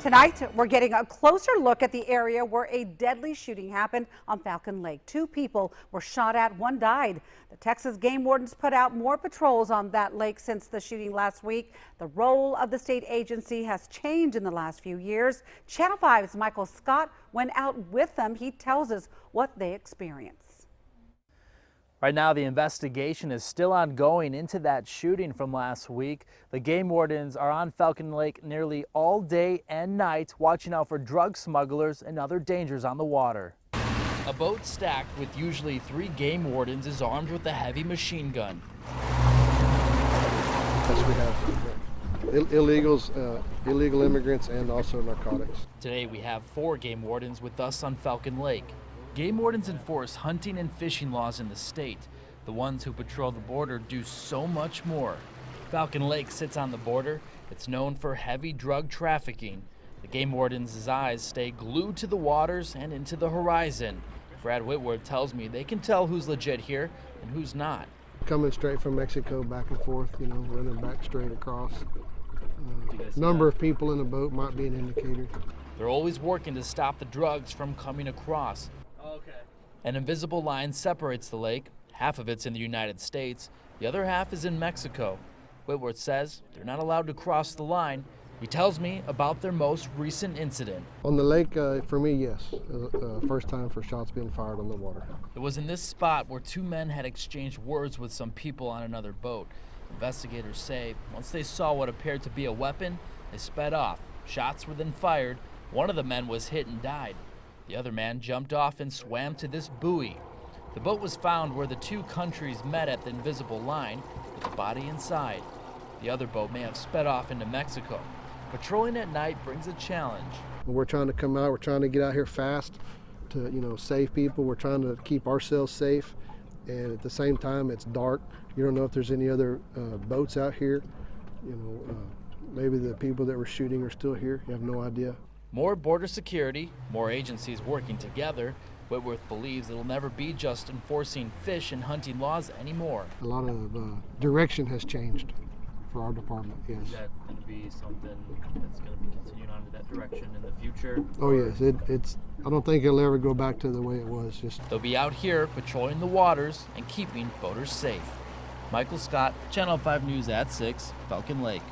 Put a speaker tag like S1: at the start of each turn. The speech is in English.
S1: Tonight, we're getting a closer look at the area where a deadly shooting happened on Falcon Lake. 2 people were shot at, 1 died. The Texas game wardens put out more patrols on that lake since the shooting last week. The role of the state agency has changed in the last few years. Channel 5's Michael Scott went out with them. He tells us what they experienced.
S2: Right now, the investigation is still ongoing into that shooting from last week. The game wardens are on Falcon Lake nearly all day and night, watching out for drug smugglers and other dangers on the water. A boat stacked with usually 3 game wardens is armed with a heavy machine gun.
S3: Yes, we have illegals, illegal immigrants, and also narcotics.
S2: Today, we have 4 game wardens with us on Falcon Lake. Game wardens enforce hunting and fishing laws in the state. The ones who patrol the border do so much more. Falcon Lake sits on the border. It's known for heavy drug trafficking. The game wardens' eyes stay glued to the waters and into the horizon. Brad Whitworth tells me they can tell who's legit here and who's not.
S3: Coming straight from Mexico back and forth, running back straight across. Number of people in the boat might be an indicator.
S2: They're always working to stop the drugs from coming across. An invisible line separates the lake. Half of it's in the United States. The other half is in Mexico. Whitworth says they're not allowed to cross the line. He tells me about their most recent incident.
S3: On the lake, for me, yes. First time for shots being fired on the water.
S2: It was in this spot where 2 men had exchanged words with some people on another boat. Investigators say once they saw what appeared to be a weapon, they sped off. Shots were then fired. One of the men was hit and died. The other man jumped off and swam to this buoy. The boat was found where the 2 countries met at the invisible line, with the body inside. The other boat may have sped off into Mexico. Patrolling at night brings a challenge.
S3: We're trying to come out, we're trying to get out here fast to, save people. We're trying to keep ourselves safe. And at the same time, it's dark. You don't know if there's any other boats out here. Maybe the people that were shooting are still here. You have no idea.
S2: More border security, more agencies working together. Whitworth believes it'll never be just enforcing fish and hunting laws anymore.
S3: A lot of direction has changed for our department, yes.
S2: Is that going to be something that's going to be continuing on to that direction in the future?
S3: Oh yes, it's. I don't think it'll ever go back to the way it was.
S2: They'll be out here patrolling the waters and keeping boaters safe. Michael Scott, Channel 5 News at 6, Falcon Lake.